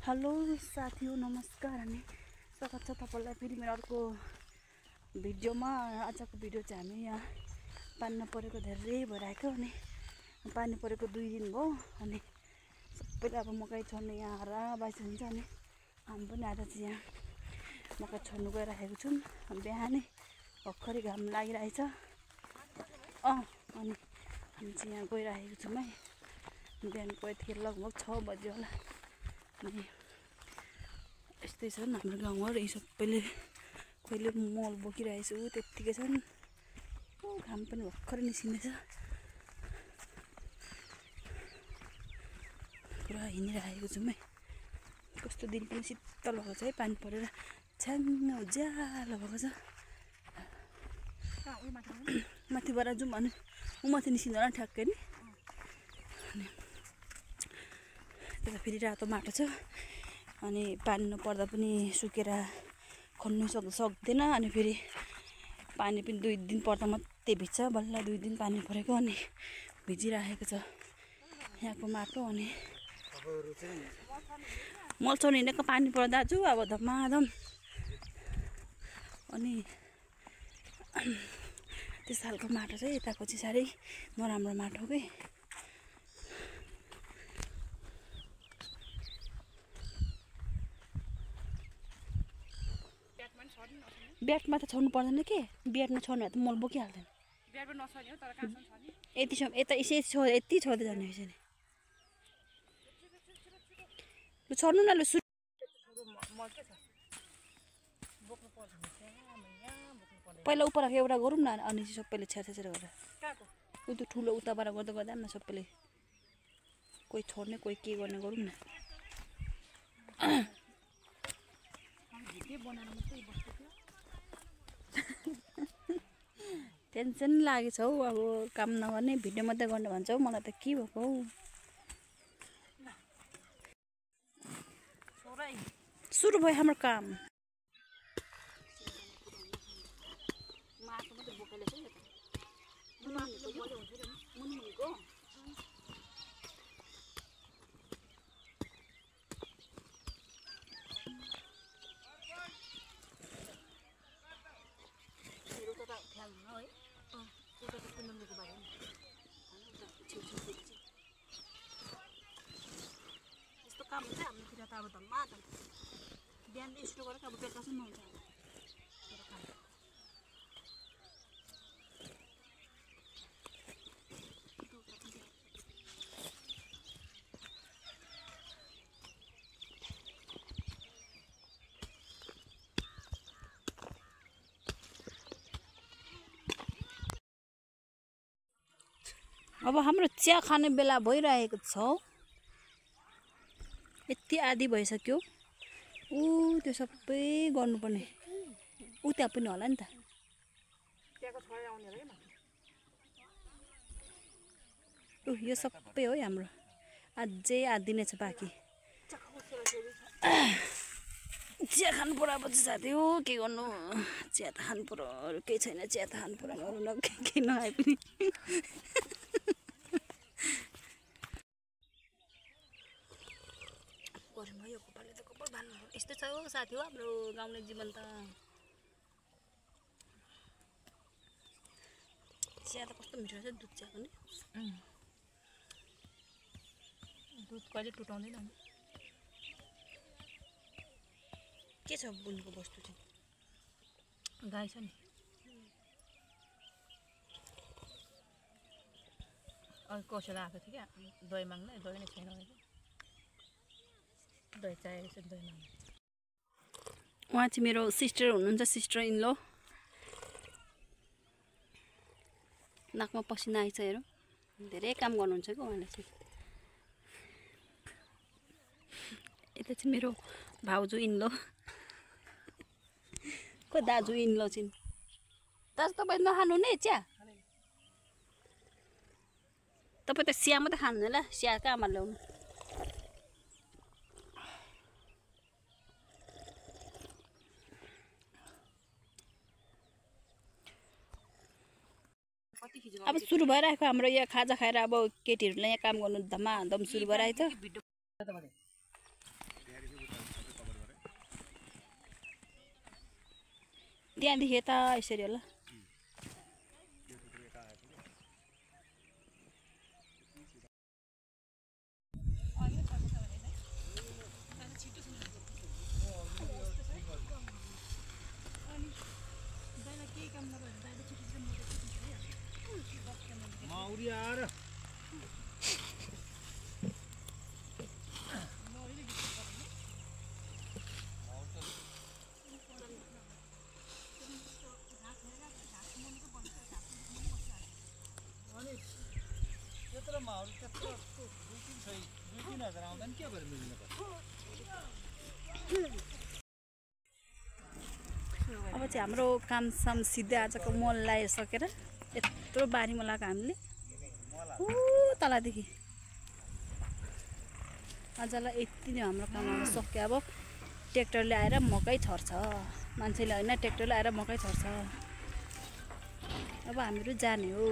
Hello साथीहरु नमस्कार अनि स्वागत छ तपाईलाई फेरि मेरो अर्को भिडियोमा। आजको भिडियो चाहिँ हामी यहाँ पानी नपरेको धेरै भइरहेको अनि पानी परेको 2 दिन भयो अनि सबैले अब मकै छर्ने यहाँ हरा बाइस हुन्छ अनि हामी पनि आज चाहिँ यहाँ मकै छर्नु गइरहेको छौं। बिहानै भर्खरै घाम लागिरहेछ अनि हामी चाहिँ यहाँ गइरहेको छौं है। बिहान गएदेखि लगभग 6 बजे होला अनि यस्तै छन् हाम्रो गाउँहरु। यी सबैले कहिले मल बोकिरहेछु त्यतिकै छन्। घाम पनि भर्खरै निस्किनेछ। पुरा हिँडिरहेको छौं है। कस्तो दिन पनि शीतल भएको छ है। पानी परेर छ्याङ्ग उज्यालो भएको छ। माथिबाट जाउँ भने माथि निस्किँदैन होला ठ्याक्कै नि। त्यता फेरि रातो माटो छ अनि पानी नपर्दा पनि सुकेर खन्नु सक्दैन अनि फेरि पानी पनि 2 दिन पर्दा मात्रै भिज्छ। बल्ल 2 दिन पानी परेको अनि भिजिरहेको छ यहाँको माटो। अनि मल्छौँ हिँडेको पानी पर्दा दाजु अब धमाधम अनि त्यस्तो खालको माटो चाहिँ यताको चाहिँ साह्रै नराम्रो माटो के। ब्याटमा त छोड्नु पर्दैन के। ब्याटमा छोड्नु त मल बोकिहाल्दैन। ब्याटमा नछर्ने हो तर कहाँसम्म छर्ने? यति यति छोड्दै जाने रहेछ नि। ल छोड्नु न ल पहिला उपर एउटा गरौँ न अनि सबैले छ्याछ्याछेर गरेर उ त्यो ठुलो उताबाट गर्दा गर्दा न सबैले कोही छोड्ने कोही के गर्ने गरौँ न। टेन्सन लागेछ हौ। अब काम नगर्ने भिडियो मात्रै गर्ने भन्छ हौ। मलाई त के भएको हौ। सुरु भयो हाम्रो काम। यस्तो काम हुन्छ हाम्रोतिर त अब धमाधम बिहान स्टो गरेर अब बेलुकासम्म हुन्छ हाम्रो काम। अब हाम्रो चिया खाने बेला भइरहेको छ। यति आदि भइसक्यो। ऊ त्यो सबै गर्नुपर्ने ऊ त्यहाँ पनि होला नि त। यो सबै हो हाम्रो। अझै आदि नै छ बाँकी। चिया खानु पर्यो अब चाहिँ साथी हो। के गर्नु चिया त खानु पर्यो। अरू केही छैन। चिया त खानु पर्यो। अरू केही नआए पनि यस्तो छ हौ साथी हो हाम्रो गाउँले जीवन त। चिया त कस्तो मिठो रहेछ दुध चिया पनि। दुध कहिले टुटाउँदैन। के छ बुनको वस्तु चाहिँ? गाई छ नि। अघि कसैले आएको थियो क्या दही माग्न। दही नै छैन भनेको। दही चाहिएको छ दही माग्नु। उहाँ चाहिँ मेरो सिस्टर हुनुहुन्छ। सिस्टर इन ल। नाकमा पसिना आइछ हेर। धेरै काम गर्नुहुन्छ क्या उहाँले चाहिँ। यता चाहिँ मेरो भाउजू इन ल को दाजु इन ल चाहिँ। दाजु तपाईँ नखानु नि चिया? तपाईँ त चिया मात्रै खानु होला। चिया कहाँबाट ल्याउनु? अब सुरु भइरहेको हाम्रो यहाँ खाजा खाएर अब केटीहरूलाई यहाँ काम गर्नु धमाधम सुरु भइरहेको छ। त्यहाँदेखि यता यसरी होला अब चाहिँ हाम्रो कामसाम सिधै आजको मल लगाइसकेर यत्रो बारीमा लगाएको हामीले तलदेखि आजलाई यति नै हाम्रो काम आउन सक्यो अब ट्र्याक्टरले आएर मकै छर्छ मान्छेले होइन ट्र्याक्टरले आएर मकै छर्छ अब हामीहरू जाने हो